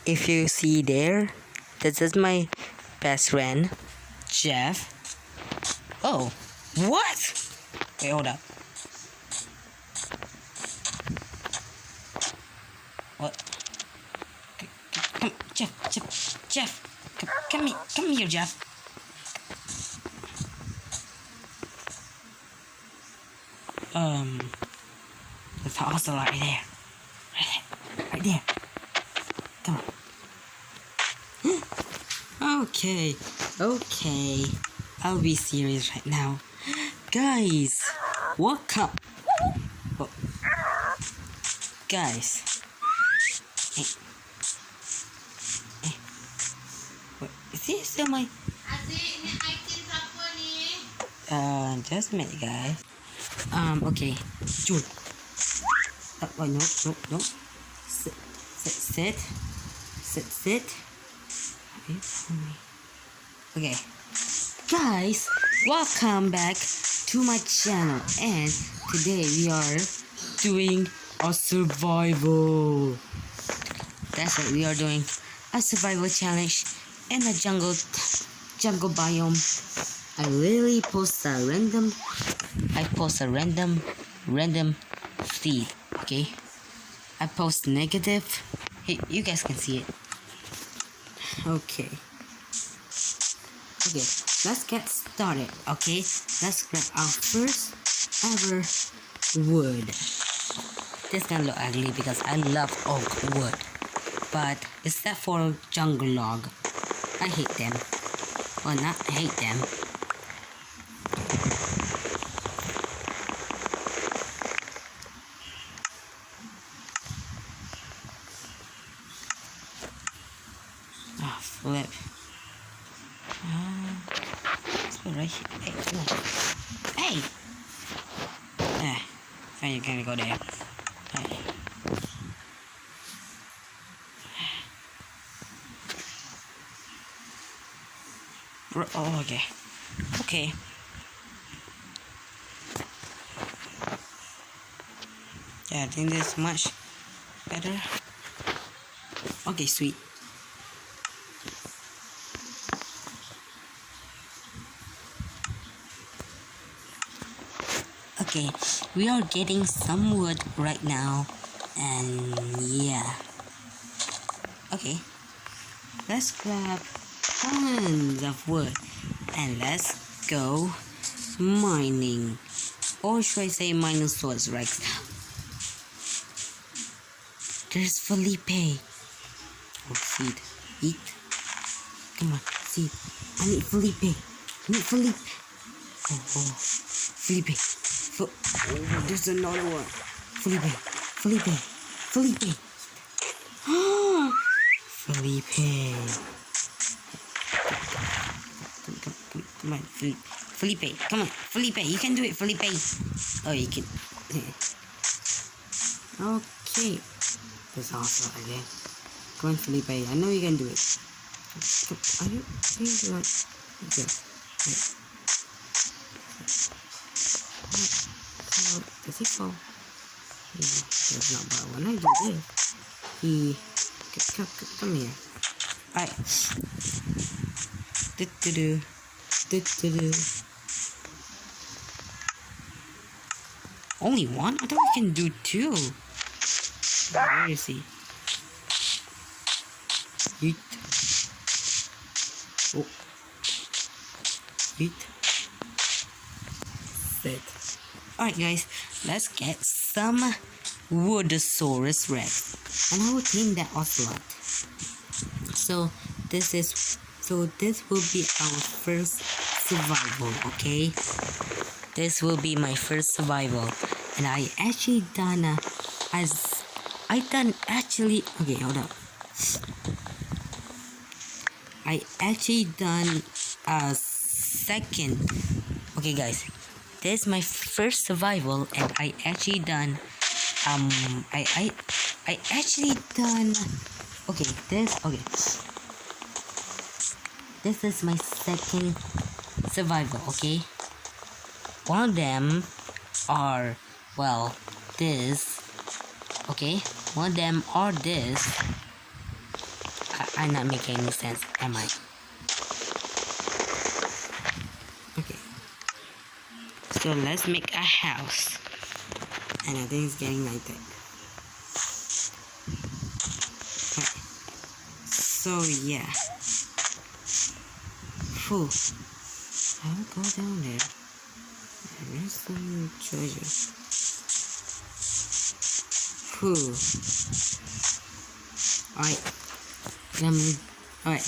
If you see there, this is my best friend, Jeff. Oh, what? Wait, hold up. What? Come, Jeff. Come here, Jeff. The fossil right there. Right there. Come on. Okay. I'll be serious right now. Guys, walk up. Oh. Guys. What? Is this still my... just a minute, guys. Okay. June. Oh, no. Sit. Okay. Guys, welcome back to my channel, and today we are doing a survival. That's right, we are doing a survival challenge in a jungle biome. I really post a random feed, okay? I post negative. Hey, you guys can see it. Okay, let's get started, okay? Let's grab our first ever wood. This gonna look ugly because I love oak wood, but is that for jungle log? I hate them. Well, not hate them. Oh, flip. Let's put it right here. Hey, come on. Hey! So you're gonna go there. Hey. Oh, okay. Yeah, I think this is much better. Okay, sweet. Okay, we are getting some wood right now, and yeah. Okay, let's grab tons of wood and let's go mining. Or should I say Minosaurus Rex? There's Felipe. Oh, seed. Eat. Come on, seed. I need Felipe. Oh, Felipe. Oh, there's another one. Felipe. Felipe. Come on, Felipe. Come on, Felipe. You can do it, Felipe. Oh, you can. Okay. That's awesome again. Come on, Felipe. I know you can do it. Are you doing it? Okay. Does he fall? That's not bad. When I do this, he... Come here. Alright. Do. Only one? I thought we can do two. Where is he? Yeet. Oh. Yeet. Sit. Alright guys, let's get some Woodosaurus Rex. And I will tame that ocelot. So this will be our first survival, okay? This will be my first survival. And I actually done okay, hold up. I actually done a second. Okay guys, this is my first survival, and I actually done I actually done this is my second survival, okay? One of them are, well, this, okay? One of them are this, I'm not making any sense, am I? Okay. So let's make a house. And I think it's getting nighttime. Right. So yeah. Phew. I'll go down there. There's some treasure. Phew. Alright. Alright.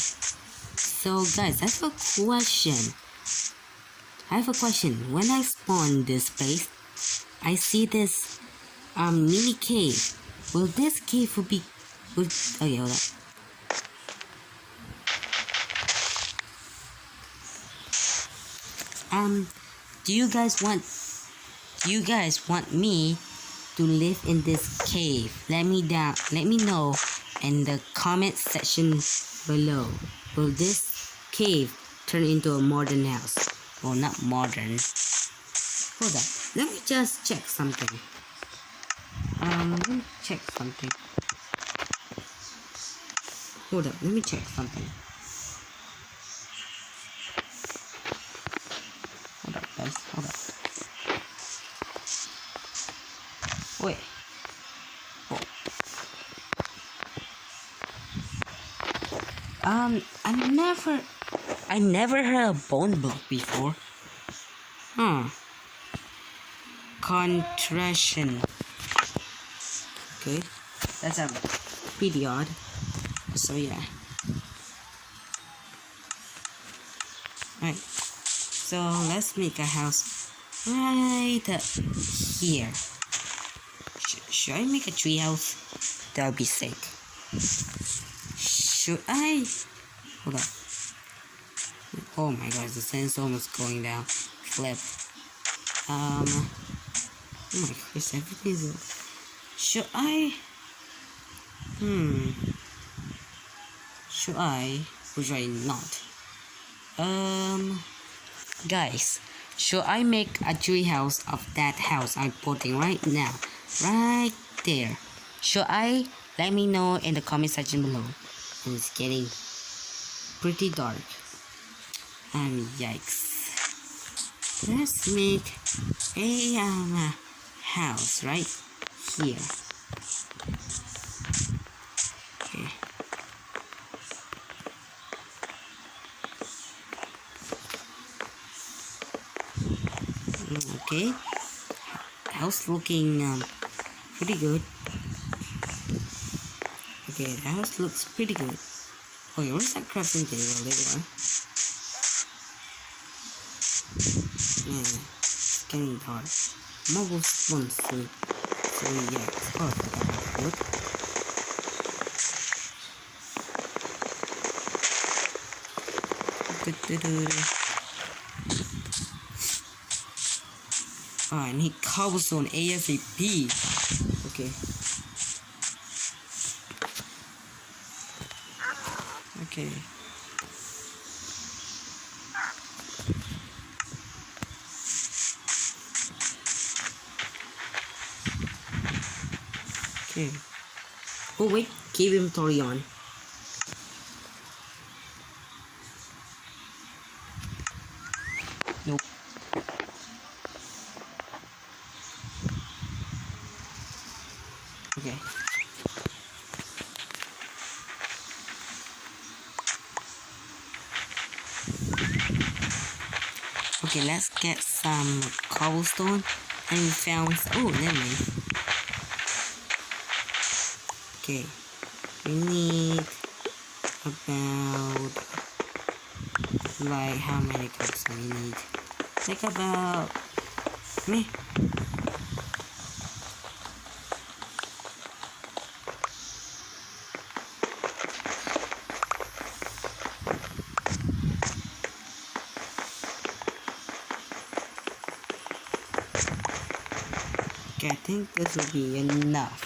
So guys, I have a question. When I spawn this place, I see this mini cave. Will this cave okay, hold on. Do you guys want me to live in this cave? Let me know in the comment section below. Will this cave turn into a modern house? Well, not modern. Hold up. Let me just check something. Let me check something. Hold up. Let me check something. Hold up, guys. Hold up. Wait. Oh. I never heard of bone block before. Contraction. Okay, that's pretty odd. So yeah. Alright. So let's make a house right here. Should I make a tree house? That would be sick. Should I? Hold on. Oh my gosh, the sun is almost going down. Flip. Oh my gosh, everything is. Should I? Should I? Or should I not? Guys, should I make a tree house of that house I'm putting right now? Right there. Should I? Let me know in the comment section below. It's getting pretty dark. Yikes. Let's make a house right here. Okay. Okay. House looking pretty good. Okay, the house looks pretty good. Okay, where's that crafting table? There you are. Yeah, it's getting dark. Mobile spawn soon. So yeah, oh, look. Oh, I need cobblestone ASAP. Okay. Okay. Okay. Oh wait, keep inventory on. Nope. Okay. Okay, let's get some cobblestone. And we found. Oh, never mind. Okay. We need about. Like, how many cobblestone we need? Like about. Me. Okay, I think this will be enough.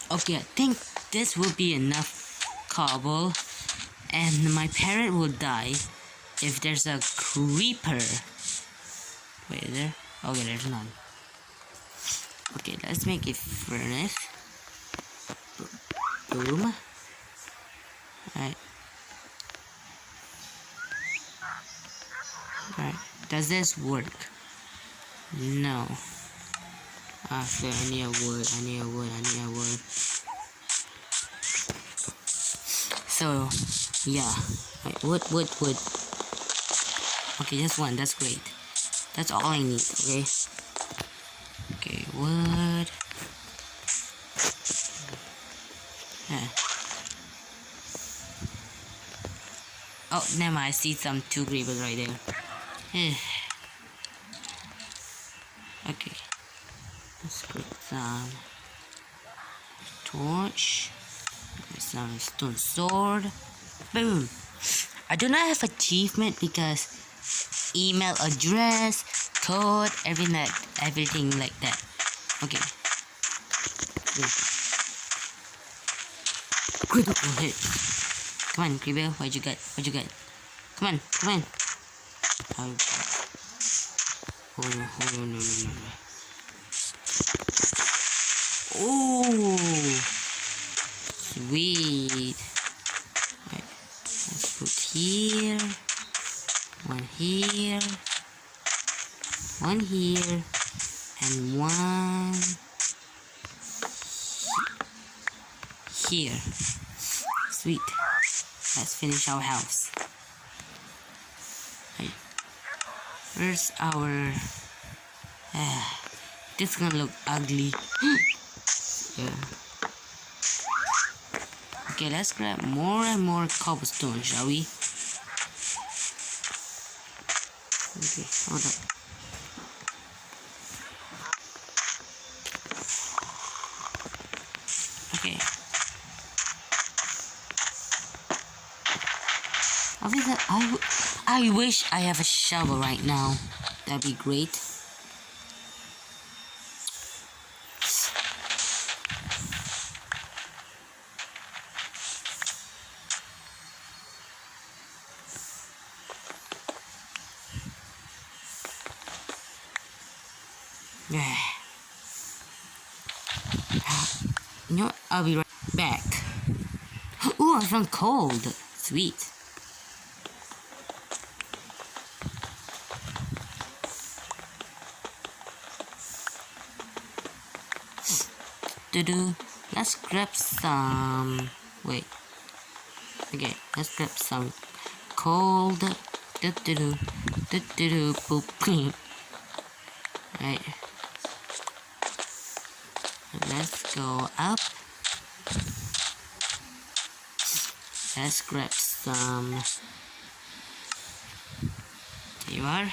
Okay, I think this will be enough cobble, and my parrot will die if there's a creeper. Wait, is there? Okay, there's none. Okay, let's make a furnace. Boom. Right. Right. Does this work? No. After I need a wood, I need a wood, I need a wood. So, yeah. Right, wood. Okay, just one, that's great. That's all I need, okay? Okay, wood. Yeah. Oh, never mind, I see some two creepers right there. Okay. Let's put some torch. Some stone sword. Boom. I do not have achievement because email address, code, everything like that. Okay. Critical hit. Come on, creeper. What you got? What you got? Come on. Oh, no. Oh, sweet. Right. Let's put here. One here. One here. And one here. Sweet. Let's finish our house. Right. Where's our... this is gonna look ugly. Yeah. Okay, let's grab more and more cobblestone, shall we? Okay, hold up. Okay. Obviously, I wish I have a shovel right now. That'd be great. You know what? I'll be right back. Ooh, I found cold. Sweet. Let's grab some. Wait. Okay, let's grab some cold. Boop. Right. Let's go up. Let's grab some. There you are.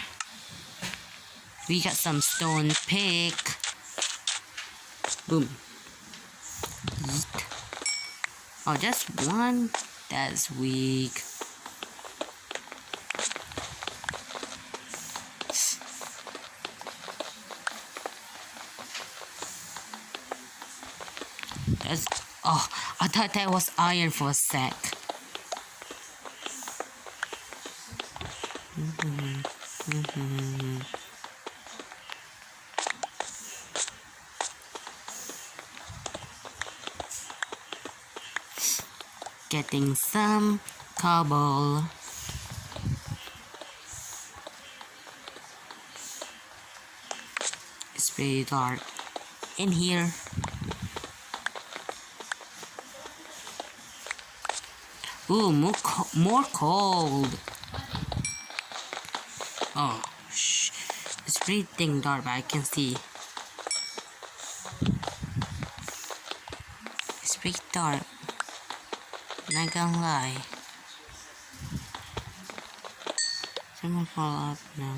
We got some stone pick. Boom. Yeet. Oh, just one? That's weak. That's... Oh, I thought that was iron for a sec. Getting some cobble. It's pretty dark in here. Ooh, more cold. Oh, it's pretty dang dark, but I can see. It's pretty dark. Not gonna lie. Someone fall up now.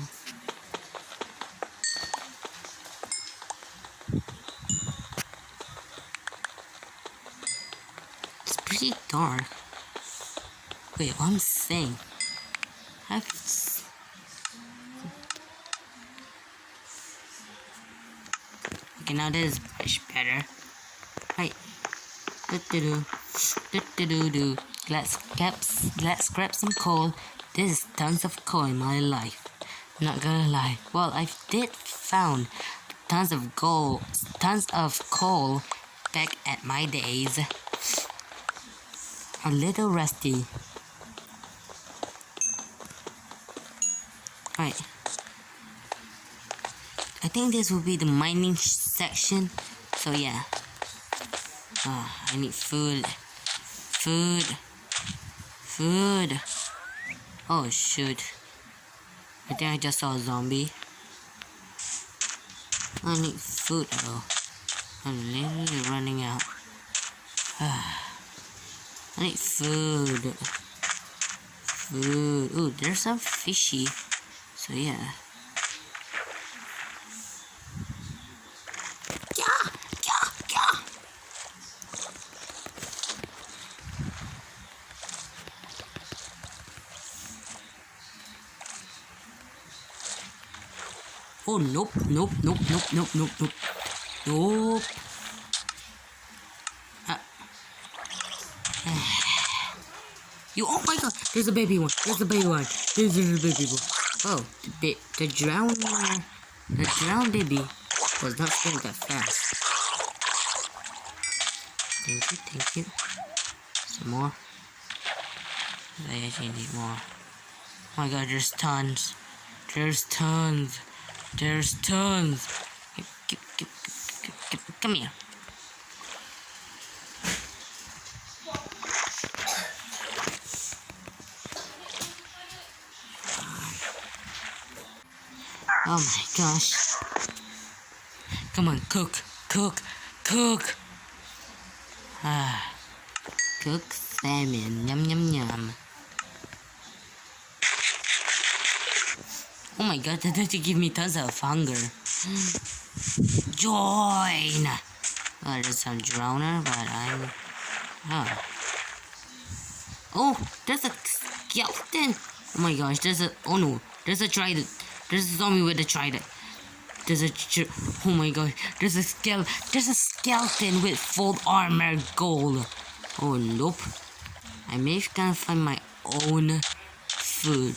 It's pretty dark. Wait, what I'm saying? Okay, now this is much better. Right. Let's grab some coal. This is tons of coal in my life. Not gonna lie. Well, I did found tons of coal back at my days. A little rusty. Alright. I think this will be the mining section. So yeah. Oh, I need food. Food. Oh shoot. I think I just saw a zombie. I need food though. I'm literally running out. I need food. Ooh, there's some fishy. So yeah. Yeah. Oh nope. Oh my god, there's a baby one. There's a baby one. Oh, the drowned baby was not swimming that fast. Thank you. Some more. I actually need more. Oh my god, there's tons. Come here. Oh my gosh. Come on, cook. Cook salmon. Yum. Oh my god, that give me tons of hunger. Join! Oh, there's some drowner, but I'm... Oh, there's a skeleton! Oh my gosh, oh no, there's a trident. There's a zombie with a trident. Oh my gosh, there's a skeleton with full armor gold. Oh nope. I may gonna find my own food.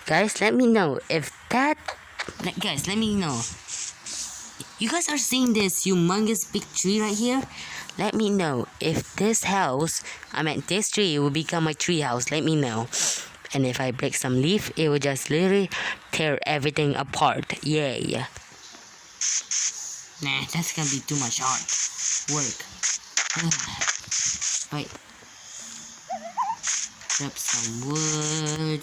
Guys, let me know if that... Guys, let me know. You guys are seeing this humongous big tree right here? Let me know if this house, this tree will become my tree house. Let me know. And if I break some leaf, it will just literally tear everything apart. Yay. Nah, that's gonna be too much hard work. Right. Grab some wood.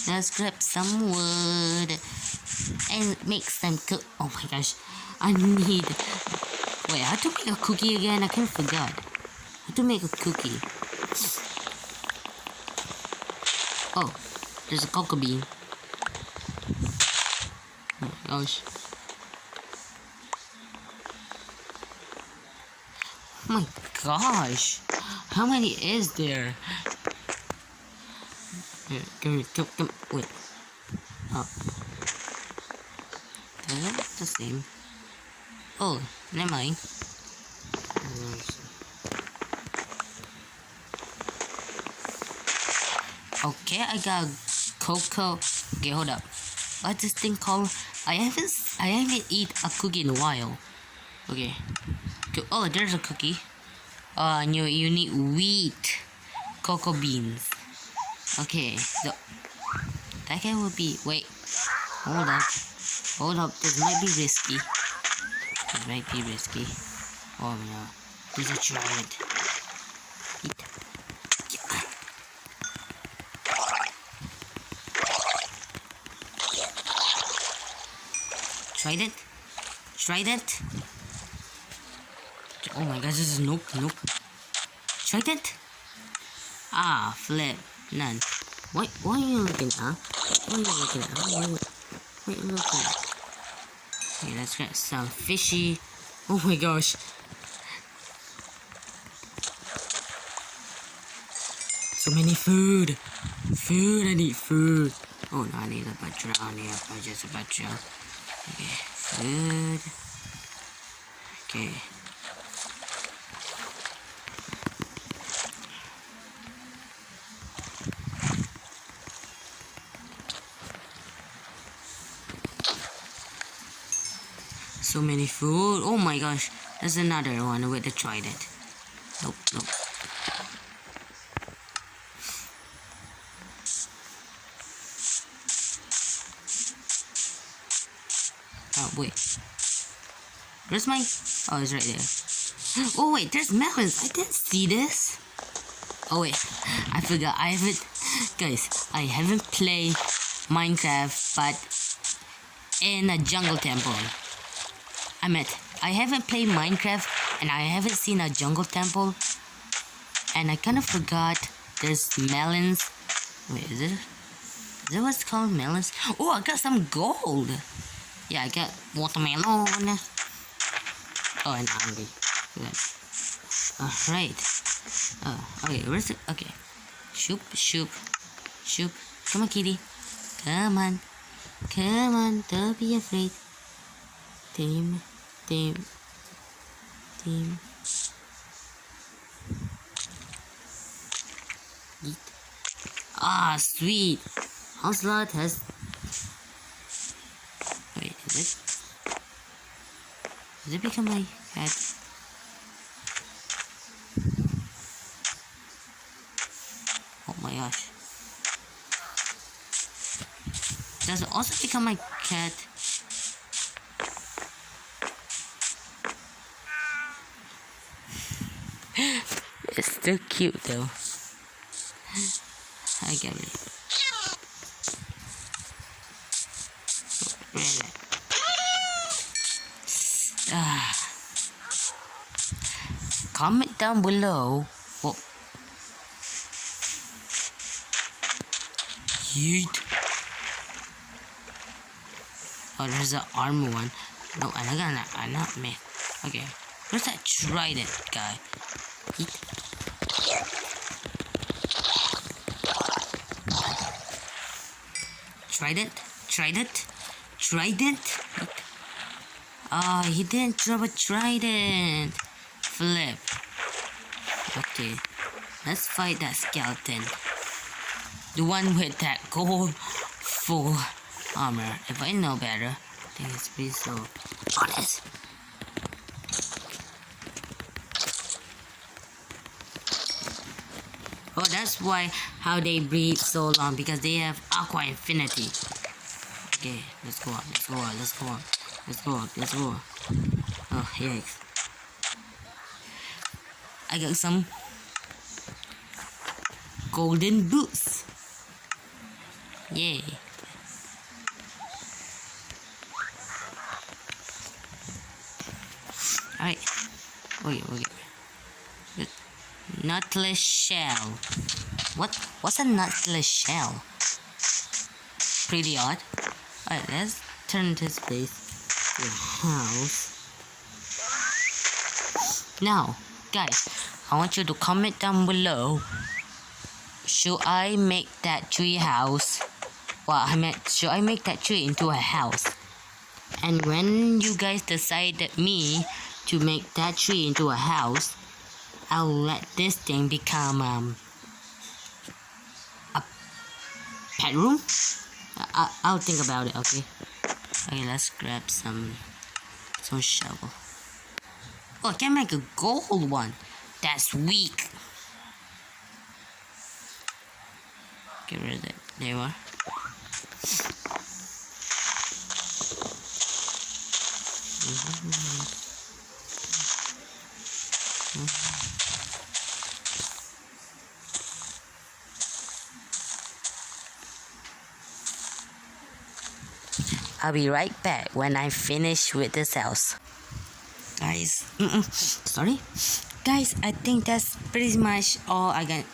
Let's grab some wood. And make some cook. Oh my gosh. I need... Wait, how to make a cookie again? I kind of forgot. How to make a cookie. Oh, there's a cocoa bean. Oh my gosh. Oh my gosh. How many is there? Here, come. Wait. Oh. That's the same. Oh, never mind. Okay, I got cocoa. Okay, hold up. What's this thing called? I haven't eat a cookie in a while. Okay. Oh, there's a cookie. You need wheat, cocoa beans. Okay, so that guy will be. Wait, hold up. This might be risky. Oh no, this is a trident. Trident. Oh my gosh, this is nope. Trident. Ah, flip. None. What are you looking at? What are you looking at? Okay, let's get some fishy. Oh my gosh. So many food. I need food. Oh no, I need a bunch around here. Just a bunch of... Okay, food. Okay. So many food. Oh my gosh. There's another one with the trident. Nope, nope. Oh, wait. Where's my... Oh, it's right there. Oh, wait. There's melons. I didn't see this. Oh, wait. I forgot. I haven't... Guys, I haven't played Minecraft, but in a jungle temple. I haven't played Minecraft, and I haven't seen a jungle temple. And I kind of forgot there's melons. Wait, is it what it's called? Melons? Oh, I got some gold. Yeah, I got watermelon. Oh, and hungry. Good. Alright. Okay, where's it? Okay. Shoop, shoop, shoop. Come on, kitty. Come on. Come on, don't be afraid. Team. Eat. Ah, sweet. Ocelot has... Wait, is it become my cat? Oh my gosh. Does it also become my cat? It's still cute though. I get it. Comment down below. Oh. Yeet. Oh, there's an armor one. No, I got not me. Okay, where's that trident guy? Yeet. Trident. Ah, he didn't drop a trident. Flip. Okay, let's fight that skeleton. The one with that gold full armor. If I know better, I think it's pretty so honest. Oh, that's why how they breathe so long, because they have aqua infinity. Okay, let's go on. Oh, yikes. I got some golden boots. Yay. Alright. Okay. Nutless shell. What's a nutless shell? Pretty odd. Alright, let's turn this place to a house. Now, guys, I want you to comment down below. Should I make that tree house? Well, should I make that tree into a house? And when you guys decided me to make that tree into a house, I'll let this thing become a pet room. I'll think about it. Okay. Okay, let's grab some shovel. Oh, I can make a gold one. That's weak. Get rid of it. There you are. I'll be right back when I finish with this house. Guys, sorry. Guys, I think that's pretty much all I got.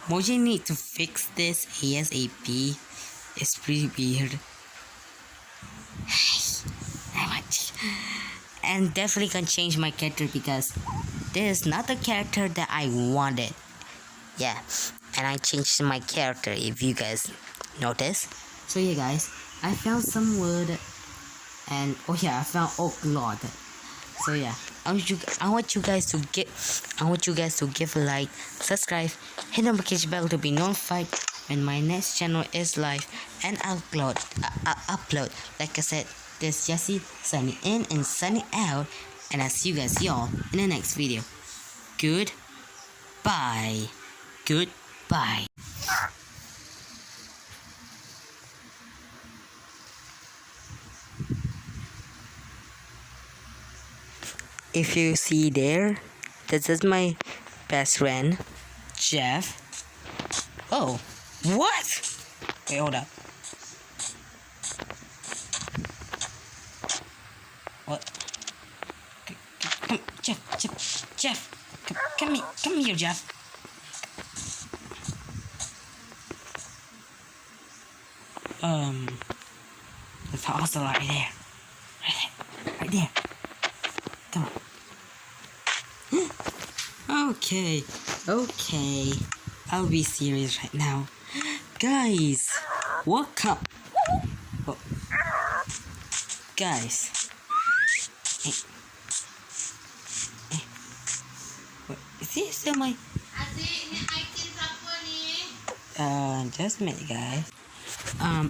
Moji need to fix this ASAP. It's pretty weird. That much. And definitely can change my character because this is not the character that I wanted. Yeah, and I changed my character if you guys notice. So yeah guys, I found some wood and oh yeah, I found oak log. So yeah, I want you guys to give a like, subscribe, hit the notification bell to be notified when my next channel is live and upload. Like I said, This is Jesse signing in and signing out, and I'll see you guys y'all in the next video. Goodbye. Goodbye. If you see there, this is my best friend, Jeff. Oh, what? Wait, hold up. What? Come, Jeff. Come here, Jeff. There's an ocelot right there. Right there. Come on. Okay. I'll be serious right now. Guys, welcome. Oh. Guys. What? Is he still my... just a minute, guys.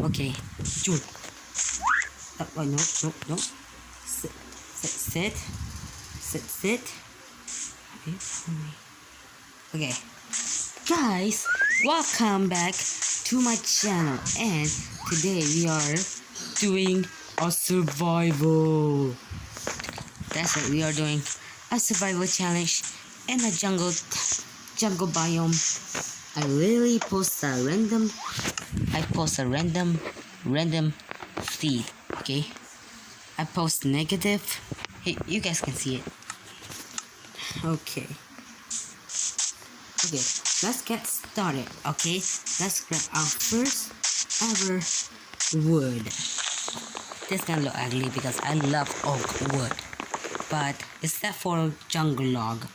Okay. June. Oh, no. Sit. Okay. Guys, welcome back to my channel, and today we are doing a survival. That's right, we are doing a survival challenge in a jungle biome. I literally post a random feed, okay? I post negative. Hey, you guys can see it. Okay, let's get started, okay? Let's grab our first ever wood. This gonna look ugly because I love oak wood, but is that for jungle log?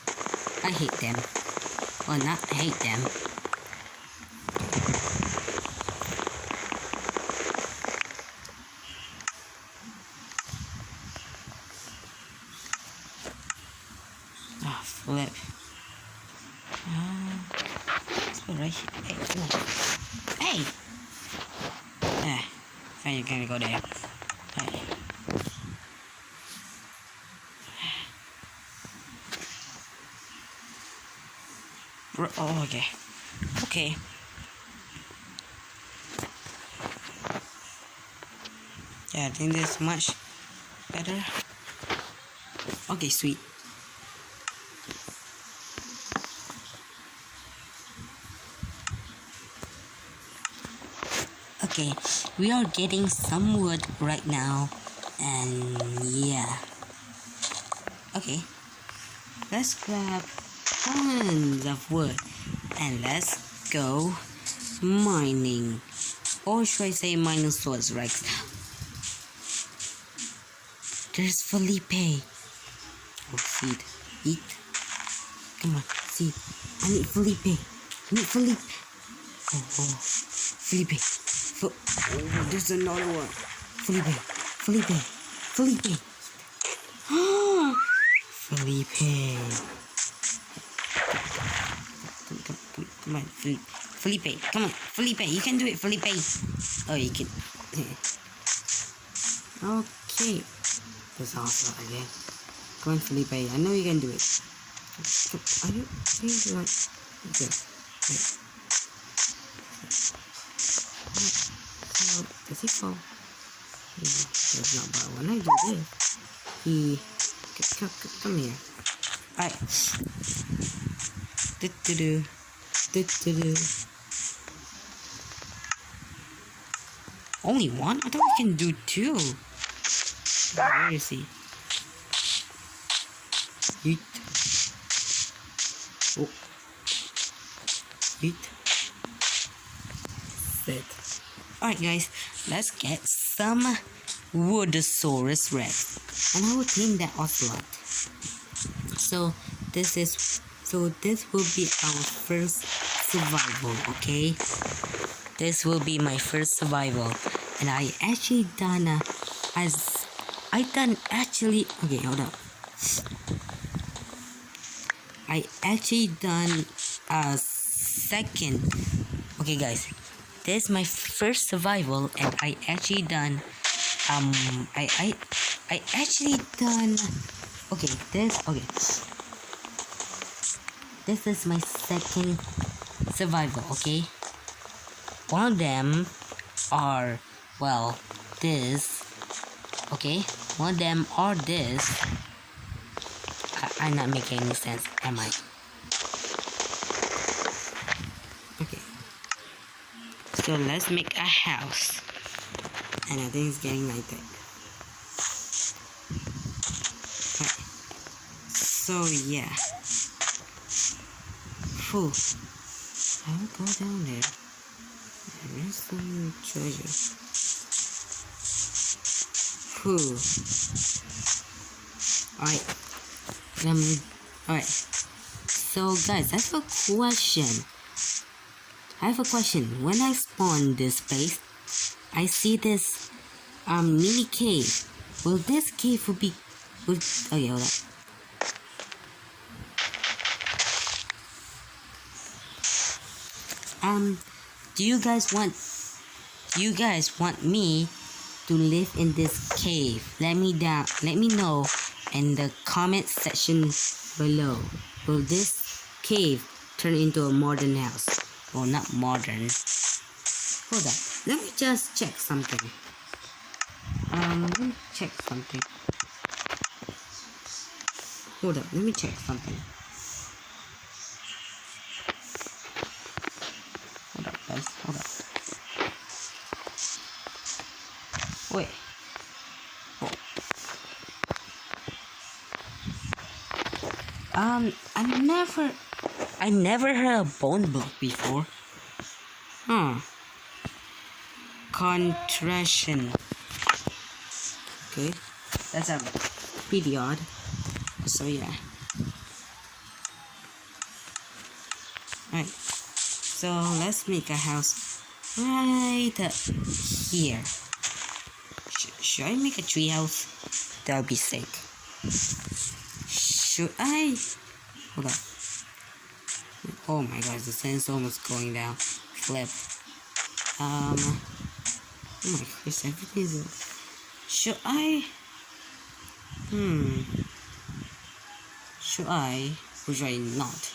I hate them. Well, not hate them. Oh, flip. Let's go right here. Hey! Now you're gonna go there. Hey. Oh, okay. Yeah, I think this is much better. Okay, sweet. Okay, we are getting some wood right now, and yeah. Okay, let's grab tons of wood and let's go mining. Or should I say Minosaurus Rex? There's Felipe. Oh, seed. Eat. Come on, seed. I need Felipe. Oh, Felipe. Oh, there's another one. Felipe. Felipe. Come on, Felipe. Come on, Felipe. You can do it, Felipe. Oh, you can. Okay. That's awesome again. Come on, Felipe. I know you can do it. Are you doing it? Okay. Does he fall? That's not bad. When I do this, he... Come here. Alright. Do. Only one? I thought we can do two. Where is he? Yeet. Oh. Yeet. Sit. Alright guys, let's get some Woodosaurus Rex. And I will tame that ocelot. So this will be our first survival, okay? This will be my first survival. And I actually done okay, hold up. I actually done a second. Okay guys, this is my first survival and I actually done I actually done. Okay, this is my second survival. Okay, one of them are, well, this. Okay, one of them are this. I'm not making any sense, am I? Okay, so let's make a house. And I think it's getting like that. Right. So yeah. Phew. I will go down there. There's some treasure. Phew. Alright. Alright. So guys, I have a question. When I spawn this place, I see this mini cave. Will this cave be okay, hold up. Do you guys want me to live in this cave? Let me know in the comment section below. Will this cave turn into a modern house? Well, not modern. Hold up. Let me just check something. Let me check something. Hold up. Let me check something. Hold up, guys. Hold up. Wait. Oh. I never heard of bone block before. Contraction. Okay, that's pretty odd. So yeah. Alright. So let's make a house right here. Should I make a tree house? That would be sick. Should I? Hold on. Oh my gosh, the sun's almost going down. Flip. Oh my gosh, everything's. Should I? Should I? Or should I not?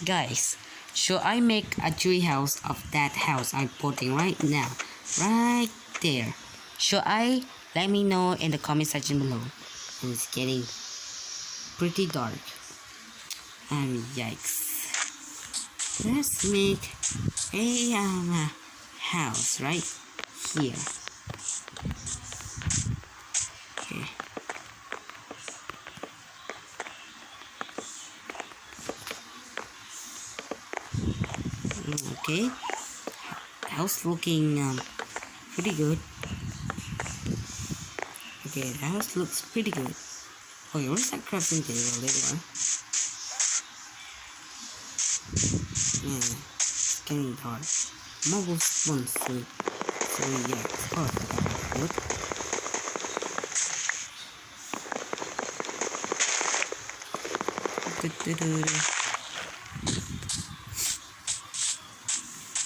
Guys, should I make a tree house of that house I'm putting right now? Right there. Should I? Let me know in the comment section below. It's getting pretty dark. Yikes. Let's make a house right here. Okay. Okay. House looking pretty good. Okay, the house looks pretty good. Okay, where's that crafting table? There you are. Yeah, it's getting dark. I'm almost done soon. So yeah, of course I got my wood.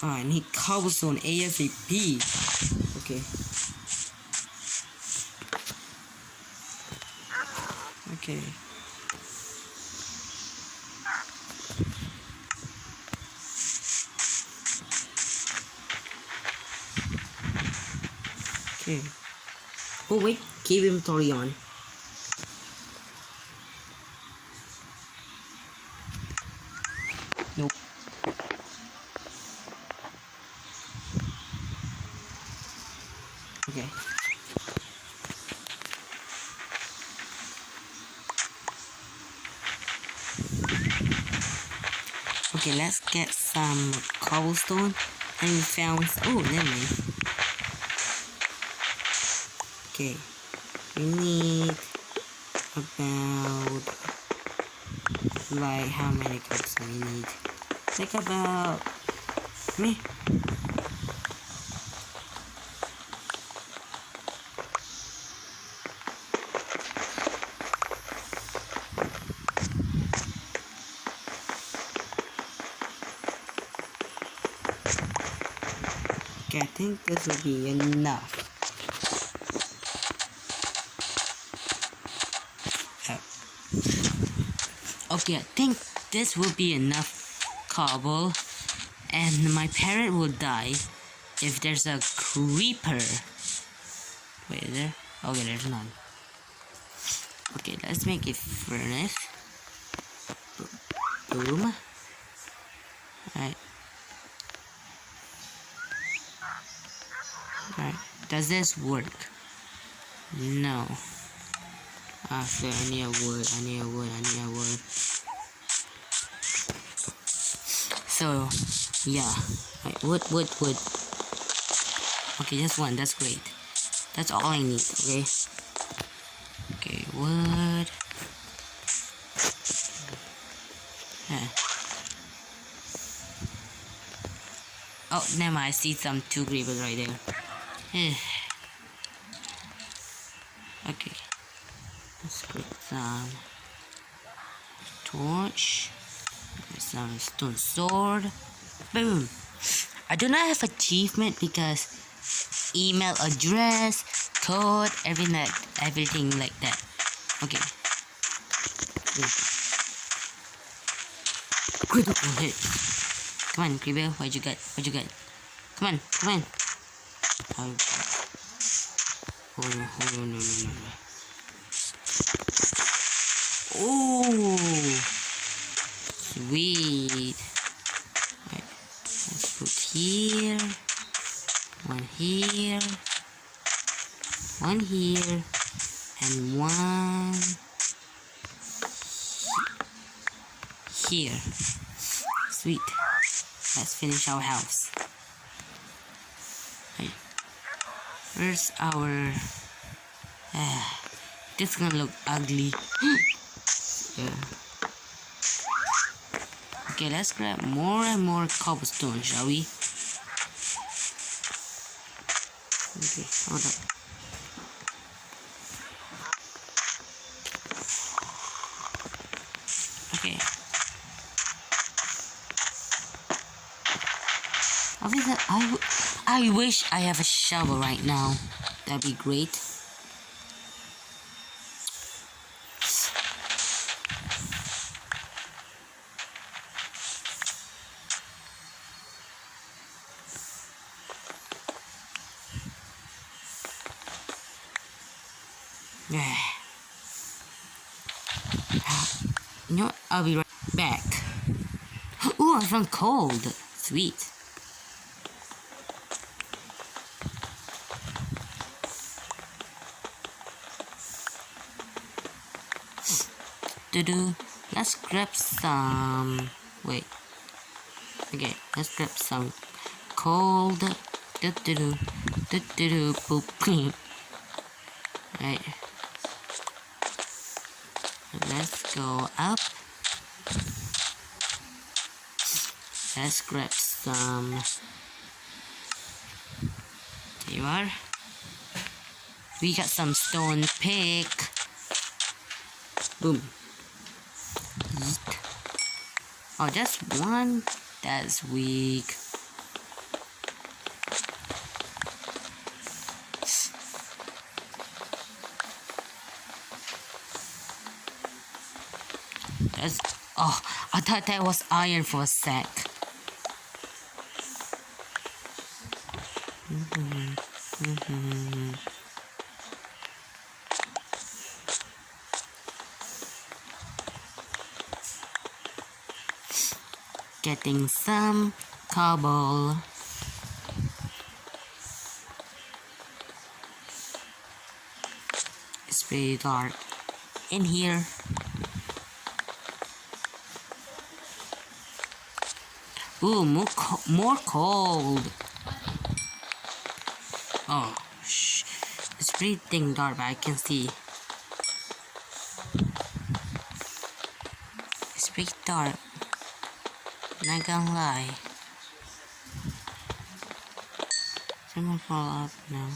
Oh, I need cobblestone ASAP. Okay. Okay. Okay. Oh wait, keep inventory on. Nope. Okay. Okay, let's get some cobblestone. And we found. Oh, never mind. Okay. We need about. Like, how many cups do we need? Like about. Meh. Okay, I think this will be enough. Okay, I think this will be enough cobble, and my parrot will die if there's a creeper. Wait, is there? Okay, there's none. Okay, let's make a furnace. Boom. Alright. Alright. Does this work? No. So I need a wood. I need a wood. So, yeah. Right, wood. Okay, just one. That's great. That's all I need, okay? Okay, wood. Oh, never mind. I see some two creepers right there. Okay. Let's put some torch. Some stone sword. Boom. I do not have achievement because email address, code, everything like that. Okay. Critical hit. Come on, creeper. What you got? Come on. Oh no. Oh, sweet. Right. Let's put here. One here. And one here. Sweet. Let's finish our house. Right. Where's our... this is gonna look ugly. Yeah. Okay, let's grab more and more cobblestone, shall we? Okay, hold up. Okay. Obviously, I wish I have a shovel right now. That'd be great. You know what? I'll be right back. Ooh, I found cold. Sweet. Let's grab some. Wait. Okay, let's grab some cold. Boop. Right. Let's go up. Let's grab some. There you are. We got some stone pick. Boom. Yeet. Oh, just one? That's weak. That's... Oh, I thought that was iron for a sec. Getting some cobble. It's pretty dark in here. Ooh, more cold. Oh, it's pretty dang dark, but I can see. It's pretty dark. Not gonna lie. Someone fall up now.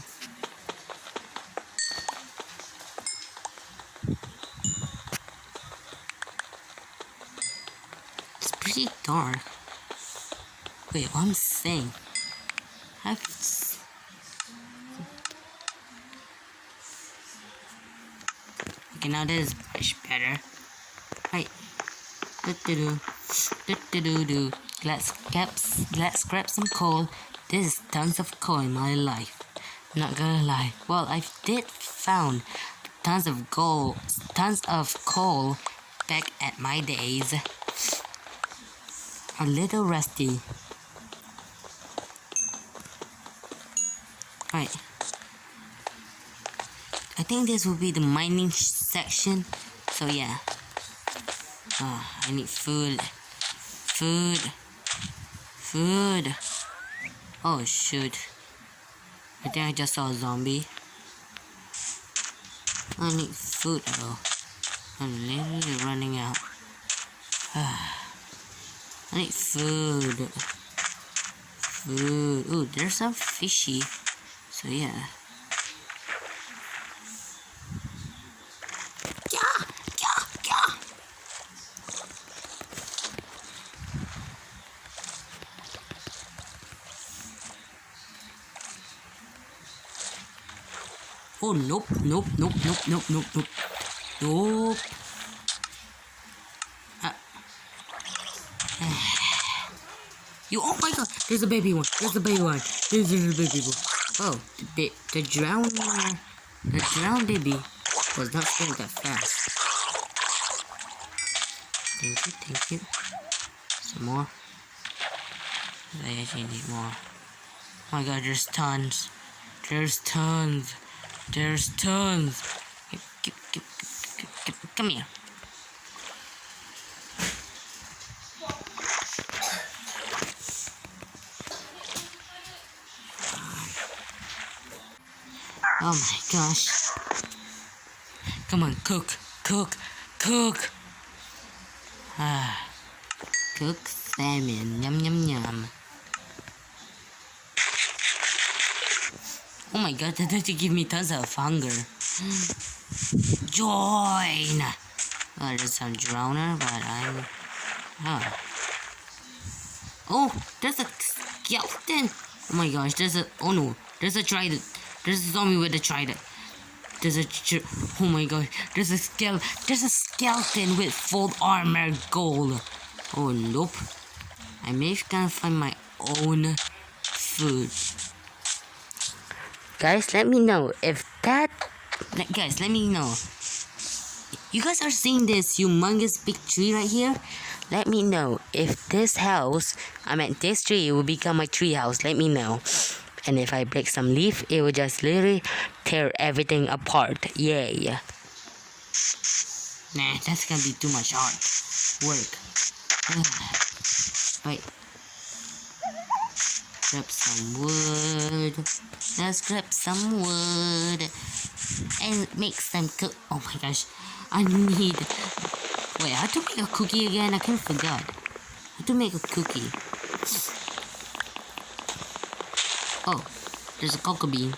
It's pretty dark. Wait, what I'm saying? have. Okay, now this is much better. Right. Do. Let's grab some coal. This is tons of coal in my life. Not gonna lie. Well, I did found tons of coal back at my days. A little rusty. Right. I think this will be the mining section. So yeah. I need food. Food. Oh shoot. I think I just saw a zombie. I need food though. I'm literally running out. I need food. Ooh, there's some fishy. So yeah. Oh nope. You, oh my god, there's a baby one. There's a baby one. Oh, the drowned baby was not spinning that fast. Thank you. Some more. I actually need more. Oh my god, there's tons. Come here. Oh my gosh. Come on, cook. Cook salmon. Yum. Oh my god, that doesn't give me tons of hunger. Join! Oh, there's some drowner, but I'm... Oh, there's a skeleton! Oh my gosh, oh no, there's a trident. There's a zombie with a trident. Oh my gosh, there's a skeleton with full armor gold. Oh nope. I may gonna find my own food. Guys, let me know if that... Guys, let me know. You guys are seeing this humongous big tree right here? Let me know if this house, this tree will become my tree house. Let me know. And if I break some leaf, it will just literally tear everything apart. Yay. Nah, that's gonna be too much hard work. Wait. Grab some wood. Let's grab some wood. And make some oh my gosh. I need... Wait, how to make a cookie again? I kind of forgot. How to make a cookie. Oh, there's a cocoa bean.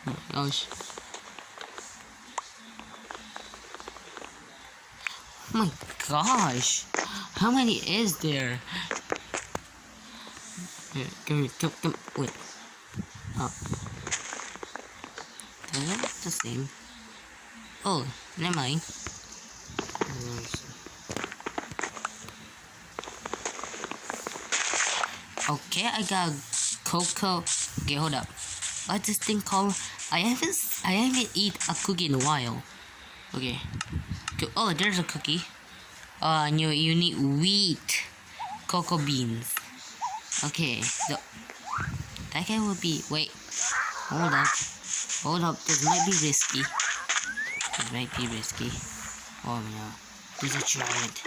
Oh my gosh. Oh my gosh. How many is there? Come. Wait. Oh. That's the same. Oh, never mind. Okay, I got cocoa. Okay, hold up. What's this thing called? I haven't eat a cookie in a while. Okay. Oh, there's a cookie. I knew you need wheat, cocoa beans. Okay, so that guy will be. Wait, hold up. This might be risky. Oh no, there's a giant.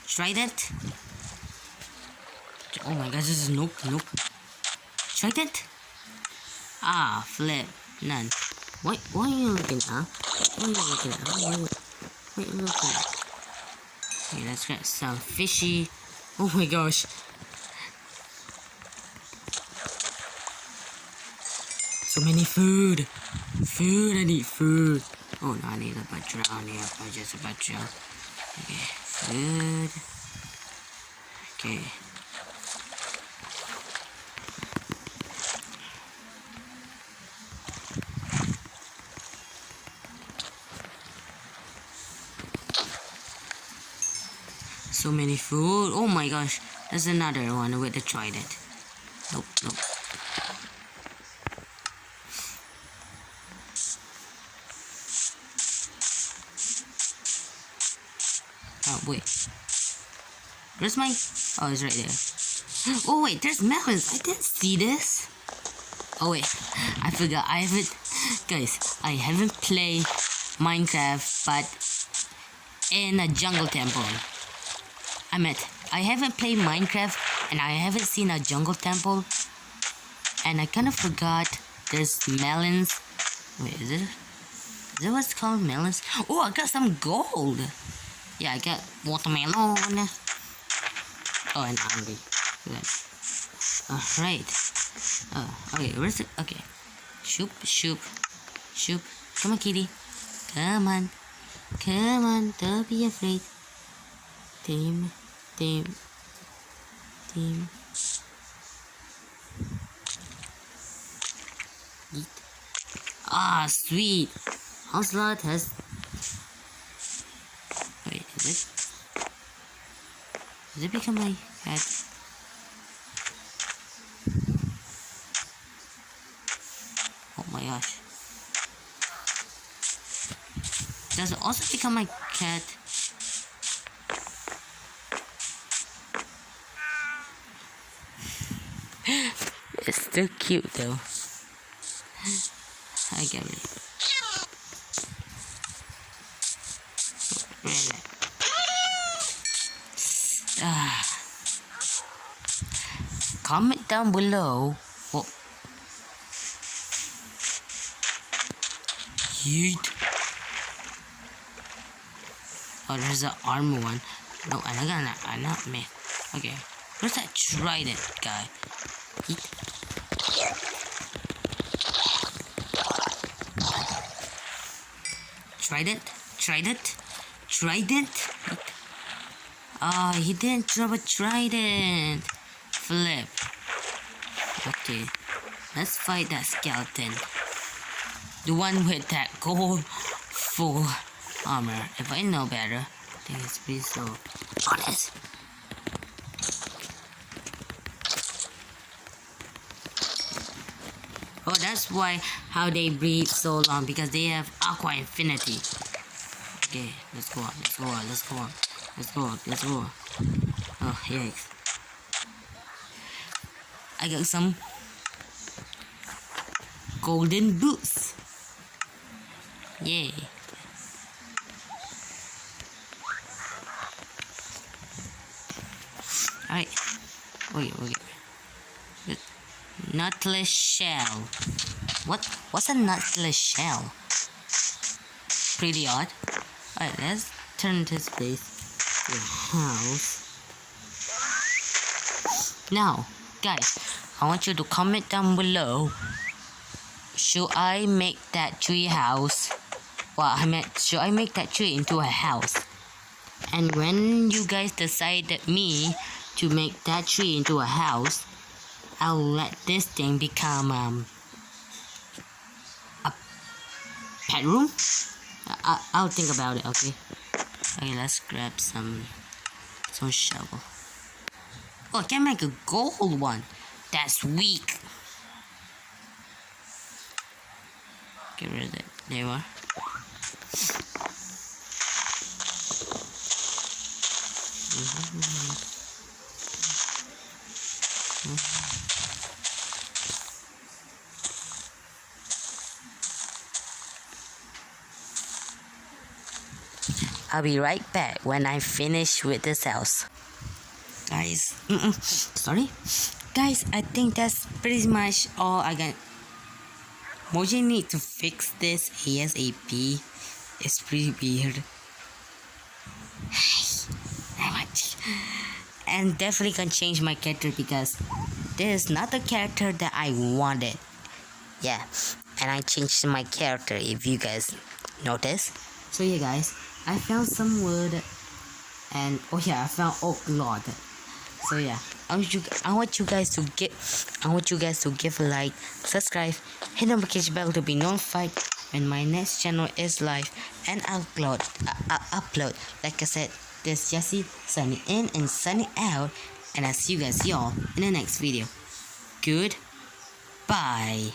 Trident. Oh my gosh, this is nope. Trident. Ah, flip. None. What are you looking at? Wait, look at. Okay, let's get some fishy. Oh my gosh. So many food. Food, I need food. Oh no, I need a butcher. I need a just a butcher. Okay, food. Okay. So many food. Oh my gosh. There's another one with the trident. Nope, nope. Oh, wait. Where's my... Oh, it's right there. Oh, wait. There's melons. I didn't see this. Oh, wait. I forgot. I haven't... Guys, I haven't played Minecraft, but in a jungle temple. I haven't played Minecraft, and I haven't seen a jungle temple. And I kind of forgot there's melons. Wait, is it what's called melons? Oh, I got some gold. Yeah, I got watermelon. Oh, and hungry. Good. Alright. Okay, where's it? Okay. Shoop, shoop, shoop. Come on, kitty. Come on. Come on, don't be afraid. Team. Eat. Ah, sweet. Ocelot has... Wait, is it become my cat? Oh my gosh. Does it also become my cat? It's still cute though. I get it. Comment down below. Oh. Yeet. Oh, there's an armor one. No, I'm not me. Okay. Where's that trident guy? Yeet. Trident. Ah, he didn't drop a trident. Flip. Okay, let's fight that skeleton. The one with that gold full armor. If I know better, I think it's pretty so honest. Oh, that's why how they breathe so long, because they have aqua infinity. Okay, let's go on. Oh, yikes. I got some golden boots. Yay. Alright. Wait. Nutless shell. What's a nutless shell? Pretty odd. Alright, let's turn this place to a house. Now, guys, I want you to comment down below. Should I make that tree house? Should I make that tree into a house? And when you guys decided me to make that tree into a house, I'll let this thing become a pet room. I'll think about it. Okay. Okay, let's grab some shovel. Oh, I can make a gold one. That's weak. Get rid of it. There you are. I'll be right back when I finish with this house. Guys, sorry. Guys, I think that's pretty much all I got. Moji need to fix this ASAP. It's pretty weird. And definitely can change my character because this is not the character that I wanted. Yeah. and I changed my character, if you guys notice. So yeah guys, I found some wood, and oh yeah, I found oak log. So yeah, I want you guys to give a like, subscribe, hit the notification bell to be notified when my next channel is live and upload. Like I said, this is Jesse signing in and signing out, and I'll see you guys y'all in the next video. Goodbye.